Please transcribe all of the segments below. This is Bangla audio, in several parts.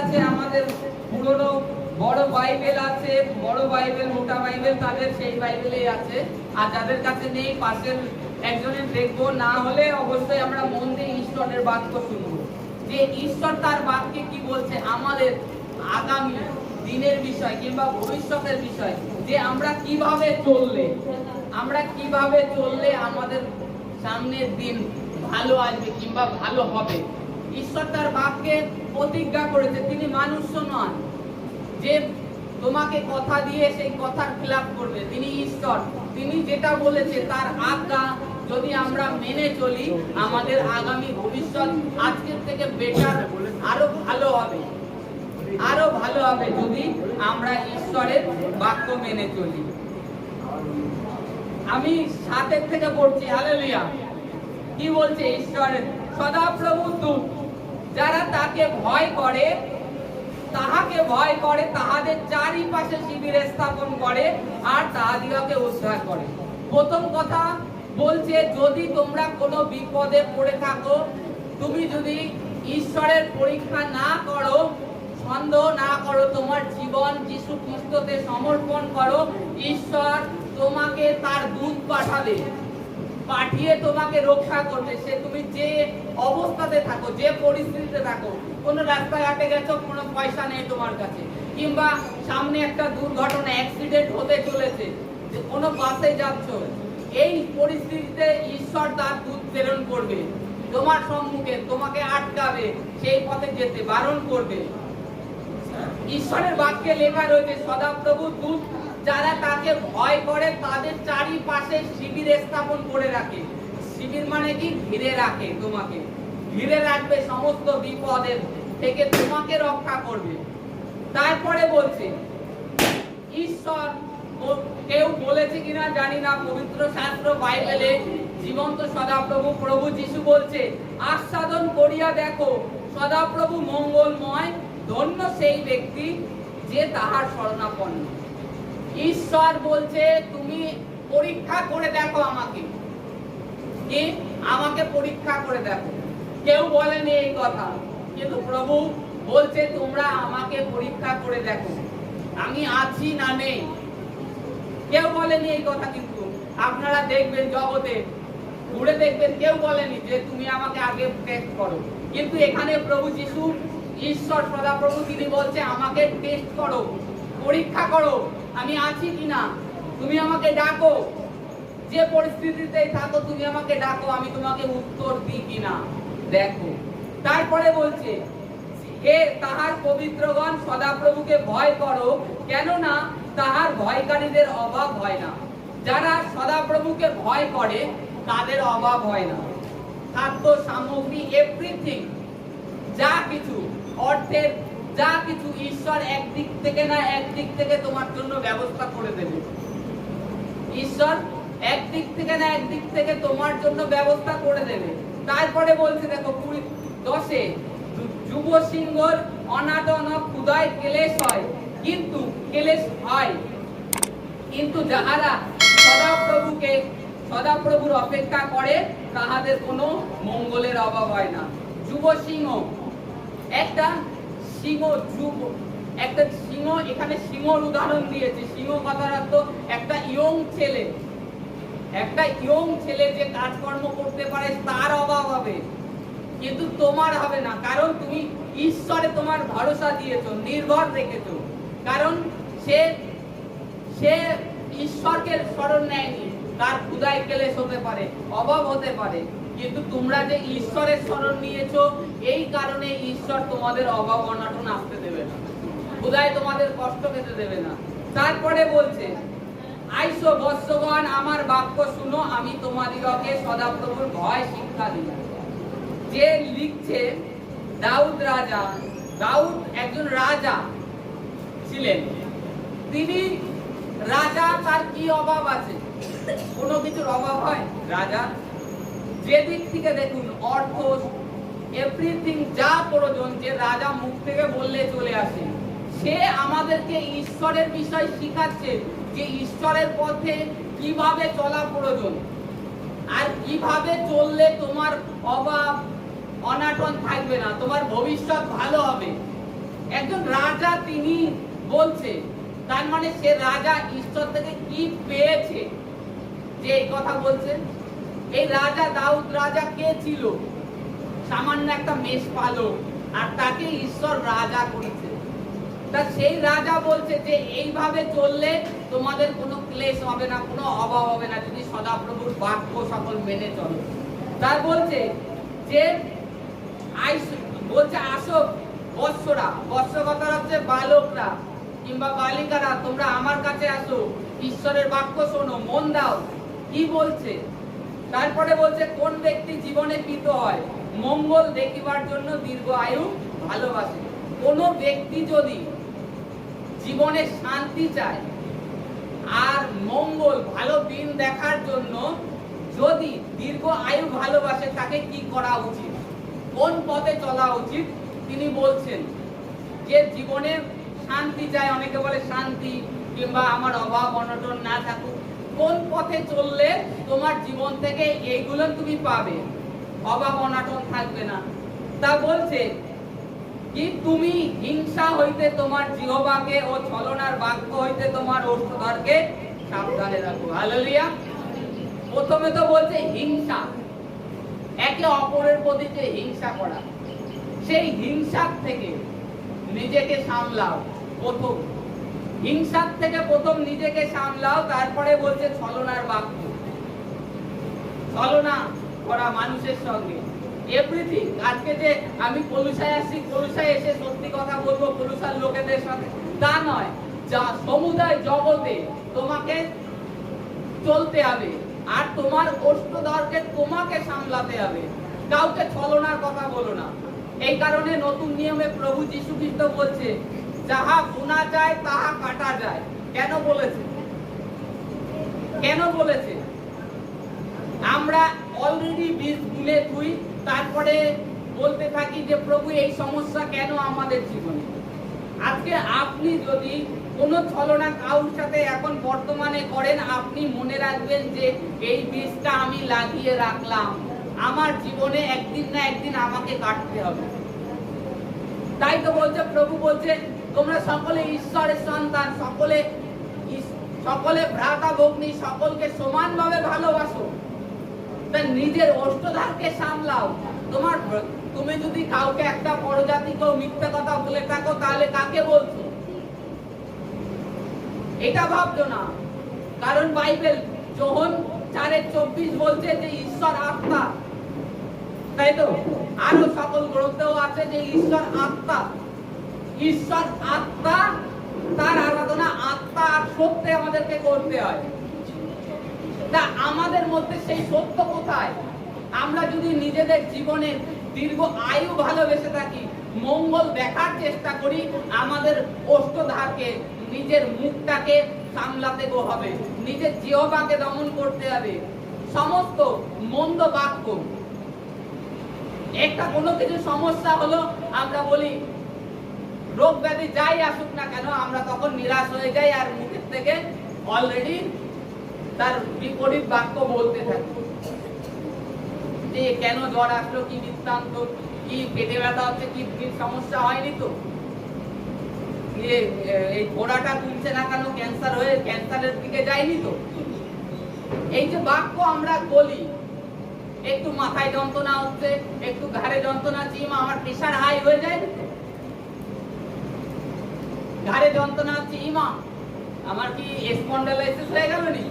আছে আমাদের পুরনো বড় বাইবেল আছে, বড় বাইবেল, মোটা বাইবেল, তাদের সেই বাইবেলেই আছে। আর যাদের কাছে নেই পাশের একজনের দেখবো, না হলে অবশ্যই আমরা মন দিয়ে ঈশ্বরের বাক্য শুনবো যে ঈশ্বর তার বাক্যে কি বলছে আমাদের আগামী দিনের বিষয় কিংবা ভবিষ্যতের বিষয়, যে আমরা কিভাবে চললে আমাদের সামনের দিন ভালো আসবে কিংবা ভালো হবে। ঈশ্বর তার বাক্যে প্রতিজ্ঞা করেছে, তিনি মানুষ নন যে তোমাকে কথা দিয়ে সেই কথার খিলাফ করবে। তিনি ঈশ্বর, তিনি যেটা বলেছে তার আজ্ঞা যদি আমরা মেনে চলি, আমাদের আগামী ভবিষ্যৎ আজকের থেকে বেটার, আরো ভালো হবে যদি আমরা ঈশ্বরের বাক্য মেনে চলি। আমি 7 থেকে পড়ছি, হালেলুয়া। কি বলছে ঈশ্বরের? সদাপ্রভু দূত যারা তাকে ভয় করে তাহাদের চারিপাশে শিবির স্থাপন করে আর তাহাদিগকে উদ্ধার করে। প্রথম কথা বলছে, যদি তোমরা কোনো বিপদে পড়ে থাকো, তুমি যদি ঈশ্বরের পরীক্ষা না করো, সন্দেহ না করো, তোমার জীবন যীশু খ্রিস্টতে সমর্পণ করো, ঈশ্বর তোমাকে তার দূত পাঠিয়ে তোমাকে রক্ষা করবে। সে তুমি যে অবস্থাতে থাকো, যে পরিস্থিতিতে থাকো, কোনো রাস্তায় আটকে গেছো, কোনো পয়সা নেই তোমার কাছে, কিংবা সামনে একটা দুর্ঘটনা, অ্যাক্সিডেন্ট হতে চলেছে, কোনো বাসে যাচ্ছ, এই পরিস্থিতিতে ঈশ্বর তার দূত প্রেরণ করবে তোমার সম্মুখে, তোমাকে আটকাবে, সেই পথে যেতে বারণ করবে। ঈশ্বরের বাক্যে লেখা রয়েছে, সদাপ্রভু দূত যারা তাকে ভয় করে তাদের চারিপাশে শিবির স্থাপন করে রাখে। শিবির মানে কি? ঘিরে রাখে, তোমাকে ঘিরে রাখবে, সমস্ত বিপদের থেকে তোমাকে রক্ষা করবে। তারপরে বলছে ঈশ্বর, কেউ বলেছে কিনা জানি না, পবিত্র শাস্ত্র বাইবেলে জীবন্ত সদাপ্রভু প্রভু যিশু বলছে, আস্বাদন করিয়া দেখো সদাপ্রভু মঙ্গলময়, ধন্য সেই ব্যক্তি যে তাহার শরণাপন্ন। ঈশ্বর বলছে তুমি পরীক্ষা করে দেখো আমাকে পরীক্ষা করে দেখো। কেউ বলেনি এই কথা, কিন্তু প্রভু বলছে তোমরা আমাকে পরীক্ষা করে দেখো, আমি আছি না নেই। কেউ বলেনি এই কথা, কিন্তু আপনারা দেখবেন জগতে ঘুরে দেখবেন কেউ বলেনি যে তুমি আমাকে আগে টেস্ট করো। কিন্তু এখানে প্রভু যিশু, ঈশ্বর সদাপ্রভু, তিনি বলছে আমাকে টেস্ট করো, পরীক্ষা করো, আমি আছি কিনা, তুমি আমাকে ডাকো, যে পরিস্থিতিতে থাকো তুমি আমাকে ডাকো, আমি তোমাকে উত্তর দিই কিনা দেখো। তারপরে বলছে, হে তাহার পবিত্রগণ সদাপ্রভুকে ভয় করো, কেননা তাহার ভয়কারীদের অভাব হয় না। যারা সদাপ্রভুকে ভয় করে তাদের অভাব হয় না। খাদ্য সামগ্রী, এভরিথিং, যা কিছু, অর্থের যা কিছু, ঈশ্বর একদিক থেকে না একদিক থেকে তোমার জন্য ব্যবস্থা করে দেবে। ঈশ্বর একদিক থেকে না একদিক থেকে তোমার জন্য ব্যবস্থা করে দেবে। তারপরে বলছে দেখো 10-এ, যুব সিংহর অনাটন ক্ষুধায় ক্লেশ হয়, কিন্তু যাহারা সদাপ্রভুর অপেক্ষা করে তাহাদের কোনো মঙ্গলের অভাব হয় না। যুব সিংহ, একটা সিংহ, এখানে সিংহর উদাহরণ দিয়েছে। সিংহ কথার অর্থ একটা ইয়ং ছেলে যে কাজকর্ম করতে পারে তার অভাব হবে, কিন্তু তোমার হবে না, কারণ তুমি ঈশ্বরে তোমার ভরসা দিয়েছো, নির্ভর রেখেছো। কারণ সে ঈশ্বরকে স্মরণ নেয়নি, তার ক্ষুধায় ক্লেশ হতে পারে, অভাব হতে পারে, কিন্তু তোমরা যে ঈশ্বরের স্মরণ নিয়েছো, এই কারণে ঈশ্বর তোমাদের অভাব অনাটন আসতে দেবে না, ক্ষুধায় তোমাদের কষ্ট পেতে দেবে না। তারপরে বলছে, আইসো বৎসগণ, আমার বাক্য শুনো, আমি তোমাদিগকে সদাপ্রভুর ভয় শিক্ষা দিই। যে লিখছে, দাউদ একজন রাজা ছিলেন। তিনি রাজা, তার কি অভাব আছে? কোনো কিছুর অভাব হয় রাজা? যে দিক থেকে দেখুন, অর্থ, এভরিথিং যা প্রয়োজন, যে রাজা মুখ থেকে বললে চলে আসে। সে আমাদেরকে ঈশ্বরের বিষয় শিখাচ্ছে, যে ঈশ্বরের পথে কিভাবে চলা প্রয়োজন, আর কিভাবে চললে তোমার অভাব অনাটন থাকবে না, তোমার ভবিষ্যৎ ভালো হবে। একজন রাজা তিনি বলছে, তার মানে সে রাজা ঈশ্বর থেকে কি পেয়েছে যে এই কথা বলছে? এই রাজা দাউদ রাজা কে ছিল? সামান্য একটা মেষপালক, আর তাকে ঈশ্বর রাজা করেছে। তা সেই রাজা বলছে যে এইভাবে চললে তোমাদের কোনো ক্লেশ হবে না, কোনো অভাব হবে না, যদি সদাপ্রভুর বাক্য সকল মেনে চলো। তার বলছে যে বলছে আসো বৎসরা, বৎসগতা হচ্ছে বালকরা কিংবা বালিকারা, তোমরা আমার কাছে আসো, ঈশ্বরের বাক্য শোনো, মন দাও। কি বলছে? তারপরে বলছে কোন ব্যক্তি জীবনে পিত হয়, মঙ্গল দেখিবার জন্য দীর্ঘ আয়ু ভালোবাসে। কোন ব্যক্তি যদি জীবনে শান্তি চায় আর মঙ্গল, ভালো দিন দেখার জন্য যদি দীর্ঘ আয়ু ভালোবাসে, তাকে কি করা উচিত, কোন পথে চলা উচিত? তিনি বলছেন যে জীবনে শান্তি চায়, অনেকে বলে শান্তি কিংবা আমার অভাব অনটন না থাকুক, কোন পথে চললে তোমার জীবন থেকে এইগুলো তুমি পাবে, অভাব অনটন থাকবে না। তা বলছে কি তুমি হিংসা হইতে তোমার জিহ্বাকে ও ছলনার বাক্য হইতে তোমার ওষ্ঠধরকে সাবধানে রাখো। হালেলুয়া। প্রথমে তো বলছে হিংসা, একে অপরের প্রতি যে হিংসা করা, সেই হিংসার থেকে নিজেকে সামলাও। প্রথম হিংসার থেকে প্রথম নিজেকে সামলাও। তারপরে বলছে ছলনার বাক্য, ছলনা করা মানুষের সঙ্গে, এভরিথিং। আজকে যে আমি কলুসায় আসছি, কলুসায় এসে সত্যি কথা বলবো কলুসার লোকেদের সাথে, তা নয়। যা সমুদায় জগতে তোমাকে চলতে হবে, আর তোমার ওষ্ঠধরকে তোমাকে সামলাতে হবে, কাউকে ছলনার কথা বলো না। এই কারণে নতুন নিয়মে প্রভু যীশু খ্রিস্ট বলছে যাহা বোনা যায় তাহা কাটা যায়। কেন বলেছে? কেন বলেছে? আমরা অলরেডি বীজ বুনে থুই, তারপরে বলতে থাকি যে প্রভু এই সমস্যা কেন আমাদের জীবনে। আজকে আপনি যদি কোনো ছলনা কারোর সাথে এখন বর্তমানে করেন, আপনি মনে রাখবেন যে এই বীজটা আমি লাগিয়ে রাখলাম, আমার জীবনে একদিন না একদিন আমাকে কাটতে হবে। তাই তো বলছে, প্রভু বলছে তোমরা সকলে ঈশ্বরের সন্তান, সকলে ভ্রাতা ভগ্নী, সকলকে সমানভাবে ভালোবাসো। তা নিজের ওষ্ঠধরকে সামলাও। তুমি যদি কাউকে একটা পরজাতিকেও মিথ্যা কথা বলে থাকো, তাহলে কাকে বলছো? এটা ভাবছো না। কারণ বাইবেল যোহন 4:24 বলছে যে ঈশ্বর আত্মা, তাই তো? আরো সকল গ্রন্থেও আছে যে ঈশ্বর আত্মা। ঈশ্বর আত্মা, তার আরাধনা আত্মা আর সত্যে আমাদেরকে করতে হয়। তা আমাদের মধ্যে সেই সত্য কোথায়? আমরা যদি নিজেদের জীবনে দীর্ঘ আয়ু ভালোবেসে থাকি, মঙ্গল দেখার চেষ্টা করি, আমাদের ওষ্ঠধরকে, নিজের মুখটাকে সামলাতে হবে, নিজের জিহ্বাকে দমন করতে হবে। সমস্ত মন্দ বাক্য, একটা কোনো কিছু সমস্যা হলো, আমরা বলি রোগ ব্যাধি যাই আসুক না কেন, আমরা তখন নিরাশ হয়ে যাই আর মুখের থেকে অলরেডি তার বিপরীত বাক্য বলতে থাকি যে কেন জ্বর আসলো, কি বৃত্তান্ত, কি পেটে ব্যথা হচ্ছে, কি সমস্যা হয়নি তো, এই ঘোড়াটা তুলছে না কেন, ক্যান্সার হয়ে ক্যান্সারের দিকে যায়নি তো। এই যে বাক্য আমরা বলি, একটু মাথায় যন্ত্রণা হচ্ছে, একটু ঘাড়ে যন্ত্রণা, জিম আমার প্রেশার হাই হয়ে যায়, ঘাড়ে যন্ত্রণা হচ্ছে, ইমা আমার কি স্পন্ডালাইসিস হয়ে গেল নি।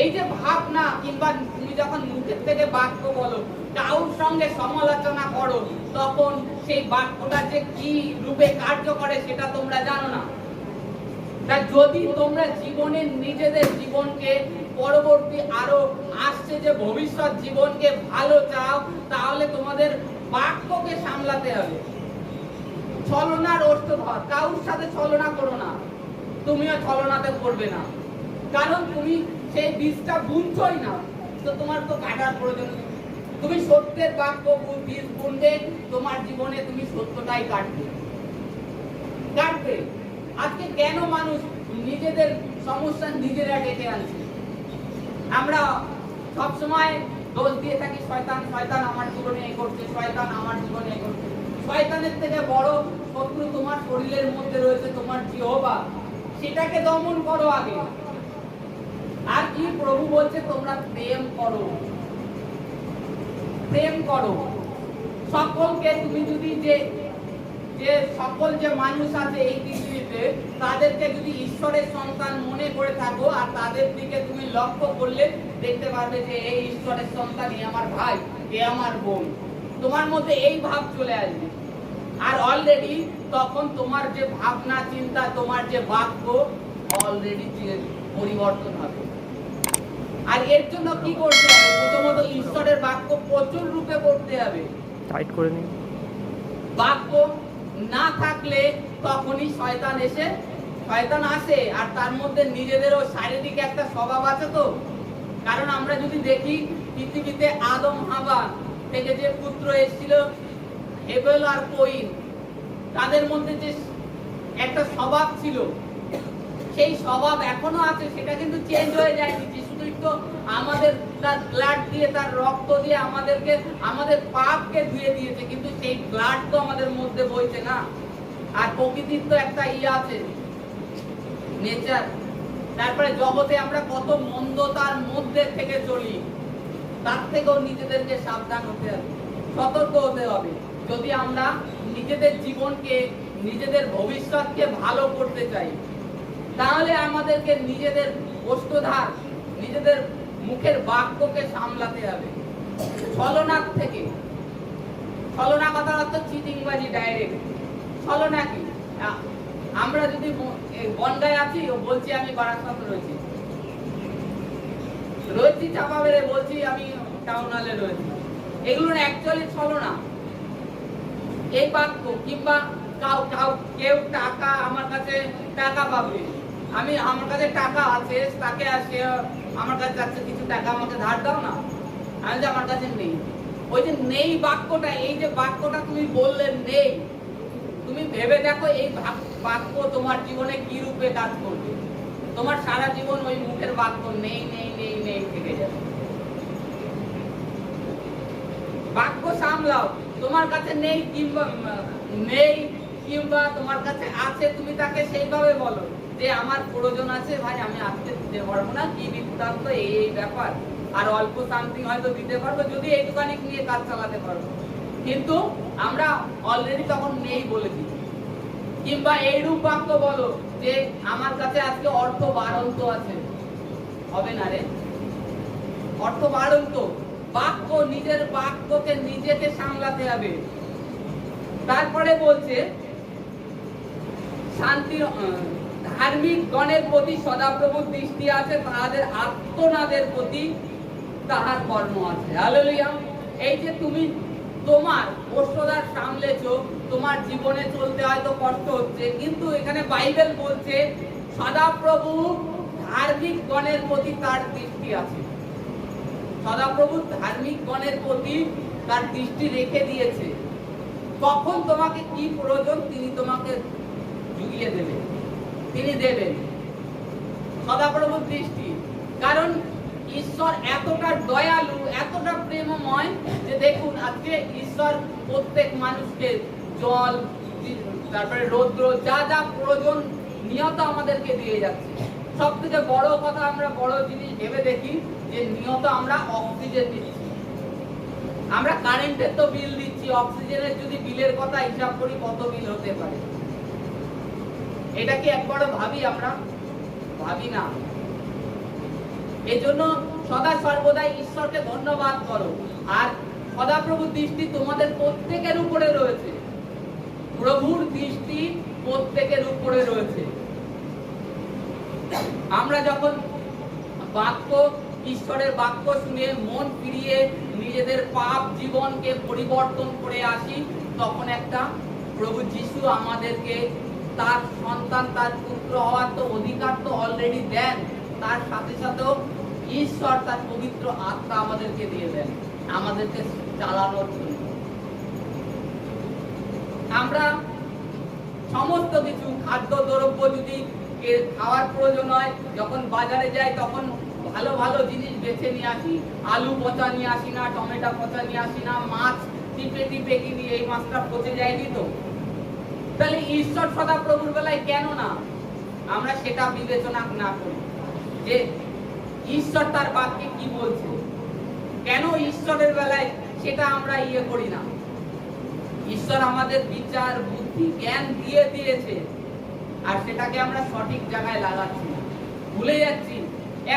এই যে ভাবনা, কিংবা তুমি যখন মুখের থেকে বাক্য বলো, কারোর সঙ্গে সমালোচনা করো, তখন সেই বাক্যটা যে কি রূপে কার্য করে সেটা তোমরা জানো না। তাই যদি তোমরা জীবনে নিজেদের জীবনকে, পরবর্তী আরো আসছে যে ভবিষ্যৎ জীবনকে ভালো চাও, তাহলে তোমাদের বাক্যকে সামলাতে হবে। ছলনার ওষ্ঠধর, কারোর সাথে ছলনা করো না, তুমিও ছলনাতে পড়বে না। কারণ তুমি সেই বীজটা বুনছই না, তো তোমার তো কাটার প্রয়োজন নেই। তুমি সত্যের বাক্য বীজ বুনবে, তোমার জীবনে তুমি সত্যটাই কাটবে। আজকে কেন মানুষ নিজেদের সমস্যা নিজেরা ডেকে আনছে? আমরা সবসময় দোষ দিয়ে থাকি শয়তান, শয়তান আমার জীবনে এই করছে, শয়তান আমার জীবনে এই করছে। শয়তানের থেকে বড় শত্রু তোমার শরীরের মধ্যে রয়েছে তোমার জিহ্বা, সেটাকে দমন করো আগে। আর কি প্রভু বলছে, তোমরা প্রেম করো, প্রেম করো সকলকে। তুমি যদি যে সকল যে মানুষ আছে এই পৃথিবীতে, তাদেরকে যদি ঈশ্বরের সন্তান মনে করে থাকো আর তাদের দিকে তুমি লক্ষ্য করলে দেখতে পারবে যে এই ঈশ্বরের সন্তান, এ আমার ভাই, এ আমার বোন, তোমার মধ্যে এই ভাব চলে আসবে। আর অলরেডি তখন তোমার যে ভাবনা চিন্তা, তোমার যে বাক্য অলরেডি পরিবর্তন হবে। আর এর জন্য কি করতে হবে? প্রথমত ঈশ্বরের বাক্য প্রচুর রূপে পড়তে হবে। টাইট করে নিন। বাক্য না থাকলে তখনই শয়তান আসে, আর তার মধ্যে নিজেদেরও শারীরিক একটা স্বভাব আছে। তো কারণ আমরা যদি দেখি পৃথিবীতে আদম হাওয়া থেকে যে পুত্র এসেছিল হেবেল আর কয়িন, তাদের মধ্যে যে একটা স্বভাব ছিল, সেই স্বভাব এখনো আছে, সেটা কিন্তু চেঞ্জ হয়ে যায়নি। যিশুখ্রিস্ট আমাদের তার ব্লাড দিয়ে, তার রক্ত দিয়ে আমাদেরকে আমাদের পাপকে ধুয়ে দিয়েছে, কিন্তু সেই ব্লাড তো আমাদের মধ্যে বইছে না। আর প্রকৃতির তো একটা আছে, নেচার। তারপরে জগতে আমরা কত মন্দতার মধ্যে থেকে চলি, তার থেকেও নিজেদেরকে সাবধান হতে হবে, সতর্ক হতে হবে। যদি আমরা নিজেদের জীবনকে, নিজেদের ভবিষ্যৎকে ভালো করতে চাই, তাহলে আমাদেরকে নিজেদের ওষ্ঠধার, নিজেদের মুখের বাক্যকে সামলাতে হবে। ছলনার থেকে, ছলনা কথার অর্থ চিটিংবাজি, ডাইরেক্ট। ছলনা কি? আমরা যদি বনগায় আছি, ও বলছি আমি বারাসাতে রয়েছি, চাপা বেড়ে বলছি আমি টাউন হলে রয়েছি, এগুলো অ্যাকচুয়ালি ছলনা। এই বাক্য, কিংবা কেউ টাকা, আমার কাছে টাকা পাবে, আমার কাছে টাকা আছে, তাকে আসে আমার কাছে যাচ্ছে কিছু টাকা আমাকে ধার দাও না, আমি যে আমার কাছে নেই। ওই যে নেই বাক্যটা, এই যে বাক্যটা তুমি বললে নেই, তুমি ভেবে দেখো এই বাক্য তোমার জীবনে কি রূপে কাজ করবে। তোমার সারা জীবন ওই মুখের বাক্য নেই নেই নেই নেই থেকে যাবে। বাক্য সামলাও। তোমার কাছে নেই কিংবা তোমার কাছে আছে, তুমি তাকে সেইভাবে বলো যে আমার প্রয়োজন আছে ভাই, আমি আজকে দিতে পারবো না, কি বৃত্তান্ত, এই ব্যাপার, আর অল্প সামথিং হয়তো দিতে পারবো, যদি এইটুখানি নিয়ে কাজ চালাতে পারবো। কিন্তু আমরা অলরেডি তখন নেই বলে দিই। কিংবা এইরূপ বাক্য বলো যে আমার কাছে আজকে অর্থ বাড়ন্ত আছে, হবে না রে, অর্থ বাড়ন্ত। বাক্য, নিজের বাক্যকে নিজেকে সামলাতে হবে। তারপরে বলছে শান্তির ধার্মিক গণের প্রতি সদাপ্রভুর দৃষ্টি আছে, তাহাদের আত্মনাদের প্রতি তাহার কর্ম আছে। হালেলুয়া। এই যে তুমি তোমার ওষ্ঠধার সামলেছো, তোমার জীবনে চলতে হয়তো কষ্ট হচ্ছে, কিন্তু এখানে বাইবেল বলছে সদাপ্রভু ধার্মিক গণের প্রতি তার দৃষ্টি আছে। সদাপ্রভু ধার্মিক গণের প্রতি তার দৃষ্টি রেখে দিয়েছে। কখন তোমাকে কি প্রয়োজন তিনি তোমাকে জুগিয়ে দেবেন, তিনি দেবেন। সদাপ্রভুর দৃষ্টি, কারণ ঈশ্বর এতটা দয়ালু, এতটা প্রেমময় যে দেখুন আজকে ঈশ্বর প্রত্যেক মানুষকে জল, তারপরে রৌদ্র, যা যা প্রয়োজন নিয়ত আমাদেরকে দিয়ে যাচ্ছে। সব থেকে বড় কথা, আমরা বড় জিনিস ভেবে দেখি যে নিয়ত আমরা অক্সিজেন দিচ্ছি, আমরা কারেন্টের তো বিল দিচ্ছি, অক্সিজেনের যদি বিলের কথা হিসাব করি কত বিল হতে পারে, এটা কি একবারও ভাবি? আমরা ভাবি না। এজন্য সদা সর্বদাই ঈশ্বরকে ধন্যবাদ করো। আর সদাপ্রভুর দৃষ্টি তোমাদের প্রত্যেকের উপরে রয়েছে, প্রভুর দৃষ্টি প্রত্যেকের উপরে রয়েছে। আমরা যখন বাক্য, ঈশ্বরের বাক্য শুনে মন ফিরিয়ে নিজেদের পাপ জীবনকে পরিবর্তন করে আসি, তখন একটা প্রভু যিশু আমাদেরকে তার সন্তান, তার পুত্র হওয়ার তো অধিকার তো অলরেডি দেন, তার সাথে সাথেও ঈশ্বর তার পবিত্র আত্মা আমাদেরকে দিয়ে দেন আমাদেরকে চালানোর জন্য। আমরা সমস্ত কিছু খাদ্য দ্রব্য যদি খাওয়ার প্রয়োজন হয়, যখন বাজারে যাই তখন ভালো ভালো জিনিস বেছে নিয়ে আসি, আলু পচা নিয়ে আসি না, টমেটো পচা নিয়ে আসি না, মাছ টিপে টিপে কিনি এই মাছটা পচে যায়নি তো, তাহলে ঈশ্বর সদাপ্রভুর বেলায় কেন না আমরা সেটা বিবেচনা না করি যে ঈশ্বর তার বাক্যে কি বলছে, কেন ঈশ্বরের বেলায় সেটা আমরা করি না? ঈশ্বর আমাদের বিচার বুদ্ধি জ্ঞান দিয়ে দিয়েছে, আর সেটাকে আমরা সঠিক জায়গায় লাগাচ্ছি না, ভুলে যাচ্ছি।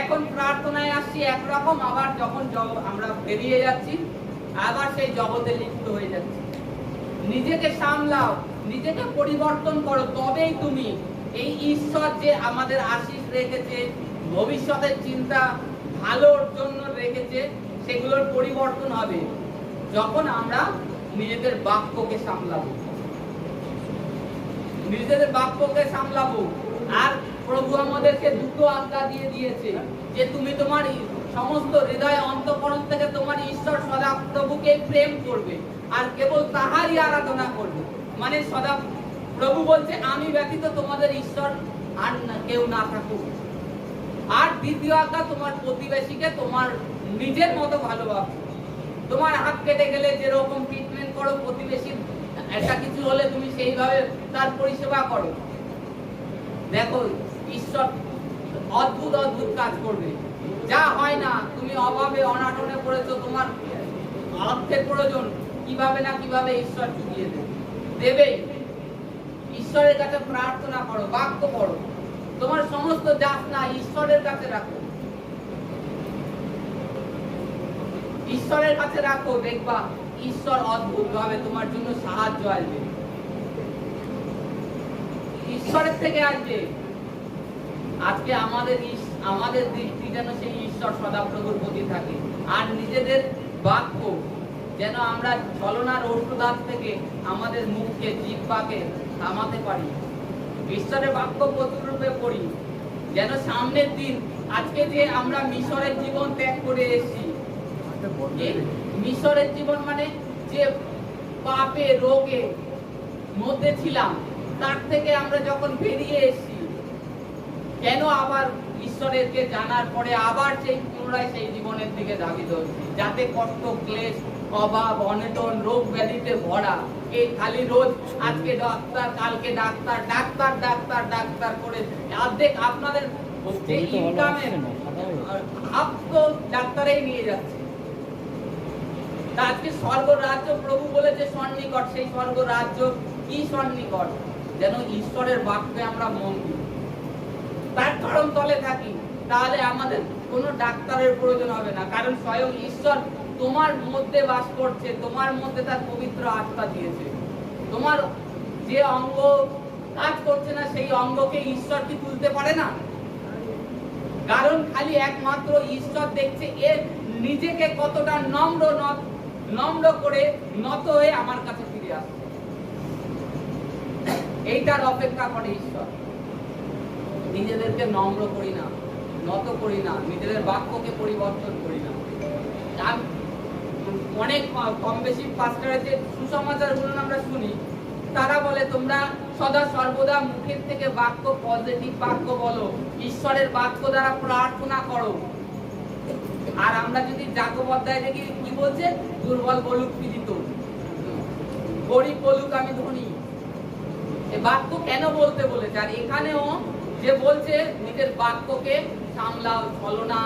এখন প্রার্থনায় আসছি একরকম, আবার যখন আমরা বেরিয়ে যাচ্ছি আবার সেই জগতে লিপ্ত হয়ে যাচ্ছি। নিজেকে সামলাও, নিজেকে পরিবর্তন করো, তবেই তুমি এই ঈশ্বর যে আমাদের আশীষ রেখেছে, ভবিষ্যতের চিন্তা ভালোর জন্য রেখেছে, সেগুলোর পরিবর্তন হবে যখন আমরা নিজেদের বাক্যকে সামলাবো, নিজেদের বাক্যকে সামলাবো। আর প্রভু আমাদেরকে দুটো আজ্ঞা দিয়ে দিয়েছে যে তুমি তোমার সমস্ত হৃদয় অন্তঃকরণ থেকে তোমার ঈশ্বর সদাপ্রভুকে প্রেম করবে আর কেবল তাহারই আরাধনা করবে। মানে সদা প্রভু বলছে আমি ব্যতীত তোমাদের ঈশ্বর আর কেউ না থাকুক। আর দ্বিতীয় আজ্ঞা তোমার প্রতিবেশীকে তোমার নিজের মতো ভালোবাসো। তোমার হাত কেটে গেলে যেরকম ট্রিটমেন্ট করো, প্রতিবেশীর একটা কিছু হলে তুমি সেইভাবে তার পরিষেবা করো। দেখো ঈশ্বর অদ্ভুত অদ্ভুত কাজ করবে। যা হয় না, তুমি অভাবে অনাটনে পড়েছো, তোমার অর্থের প্রয়োজন, কিভাবে না কিভাবে ঈশ্বর চুকিয়ে দেবে। ঈশ্বরের কাছে প্রার্থনা করো, বাক্য পড়ো, তোমার সমস্ত যাতনা ঈশ্বরের কাছে রাখো, ঈশ্বরের কাছে রাখো, দেখবা ঈশ্বর অদ্ভুত ভাবে তোমার জন্য সাহায্য আসবে, ঈশ্বরের থেকে আসবে। আজকে আমাদের দৃষ্টি যেন সেই ঈশ্বর সদাপ্রভুর প্রতি থাকে, আর নিজেদের বাক্য যেন আমরা ছলনার ঔষধাত থেকে আমাদের মুখকে, জিহ্বাকে থামাতে পারি। ঈশ্বরের বাক্য প্রচুর রূপে পড়ি, যেন সামনের দিন আজকে যে আমরা মিশরের জীবন ত্যাগ করে এসেছি, মিশরের জীবন মানে যে পাপে রোগে মধ্যে ছিলাম, তার থেকে আমরা যখন বেরিয়ে এসেছি, কেন আবার ঈশ্বরকে জানার পরে আবার সেই পুনরায় সেই জীবনের দিকে ধাবিত হচ্ছি, যাতে কষ্ট, ক্লেশ, অভাব, অনটন, রোগ ব্যাধিতে ভরা। এই খালি রোজ আজকে ডাক্তার, কালকে ডাক্তার, ডাক্তার ডাক্তার ডাক্তার করে অর্ধেক আপনাদের যে ইনকামের হাফ তো ডাক্তারেই নিয়ে যাচ্ছে। আজকে স্বর্গ রাজ্য প্রভু বলেছে সন্নিকট, সেই স্বর্গ রাজ্য কি সন্নিকট? যেন ঈশ্বরের বাক্যে আমরা মন দিই, তার চরণ তলে থাকি, তাহলে আমাদের কোনো ডাক্তারের প্রয়োজন হবে না। কারণ স্বয়ং ঈশ্বর তোমার মধ্যে বাস করছে, তোমার মধ্যে তার পবিত্র আত্মা দিয়েছে। তোমার যে অঙ্গ কাজ করছে না, সেই অঙ্গকে ঈশ্বর কি তুলতে পারে না? কারণ খালি একমাত্র ঈশ্বর দেখছে এ নিজেকে কতটা নম্র করে নত হয়ে আমার কাছে ফিরে আসছে, এইটার অপেক্ষা করে ঈশ্বর। নিজেদেরকে নম্র করি না, নত করি না, নিজেদের বাক্যকে পরিবর্তন করি না। অনেক কম বেশি পাস্টরের যে সুসমাচারগুলো আমরা শুনি, তারা বলে তোমরা সদা সর্বদা মুখের থেকে বাক্য, পজিটিভ বাক্য বলো, ঈশ্বরের বাক্য দ্বারা প্রার্থনা করো। আর আমরা যদি যাকব অধ্যায় দেখি কি বলছে, দুর্বল বলুক পীড়িত, গরিব বলুক আমি ধনী। এই বাক্য কেন বলতে বলেছে? আর এখানেও যে বলছে নিজের বাক্যকে সামলাও, ছলনা,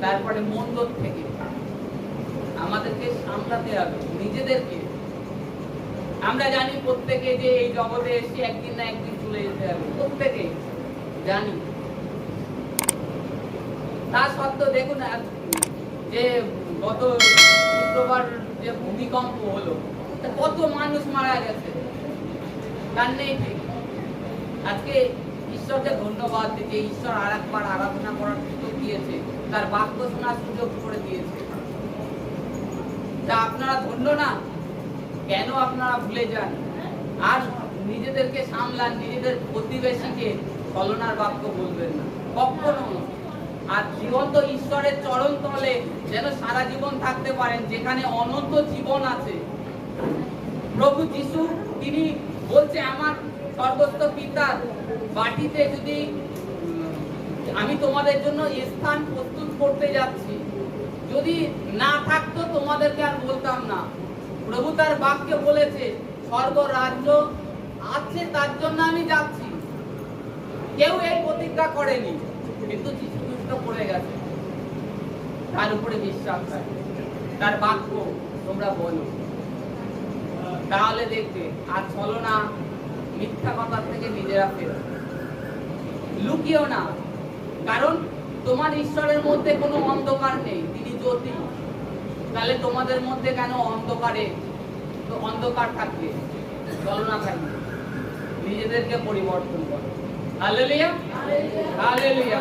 তারপরে মন্দর থেকে আমাদেরকে সামলাতে হবে নিজেদেরকে। আমরা জানি প্রত্যেকে যে এই জগতে এসে একদিন না একদিন চলে যেতে হবে, প্রত্যেকে জানি। তা সত্ত্বেও দেখুন যে গত শুক্রবার যে ভূমিকম্প হলো, কত মানুষ মারা গেছে, তার নেই ঠিক। আজকে ঈশ্বরকে ধন্যবাদ দিতে, ঈশ্বর আর একবার আরাধনা করার সুযোগ দিয়েছে, তার বাক্য শোনার সুযোগ করে দিয়েছে। তা আপনারা ধন্য না? কেন আপনারা ভুলে যান? আর নিজেদেরকে সামলান, নিজেদের প্রতিবেশীকে ছলনার বাক্য বলবেন না কখনো। আর জীবন্ত ঈশ্বরের চরণ তলে যেন সারা জীবন থাকতে পারেন, যেখানে অনন্ত জীবন আছে। প্রভু যিশু তিনি বলছে আমার স্বর্গস্থ পিতার বাটিতে যদি আমি তোমাদের জন্য স্থান প্রস্তুত করতে যাচ্ছি, যদি না থাকতো তোমাদেরকে আর বলতাম না। প্রভু তার বাক্যে বলেছে স্বর্গ রাজ্য আছে তার জন্য আমি যাচ্ছি। কেউ এই প্রতিজ্ঞা করেনি, কিন্তু যিশু খ্রিস্ট করে গেছে। তার উপরে বিশ্বাস রাখো, তার বাক্য তোমরা বলো, তাহলে দেখবে আর চলো না মিথ্যা কথা থেকে নিজেরা ফেরো, লুকিও না। কারণ তোমার ঈশ্বরের মধ্যে কোনো অন্ধকার নেই, তিনি জ্যোতি। তাহলে তোমাদের মধ্যে কেন অন্ধকার থাকবে? চলো না থাকবে, নিজেদেরকে পরিবর্তন করো। Hallelujah, hallelujah.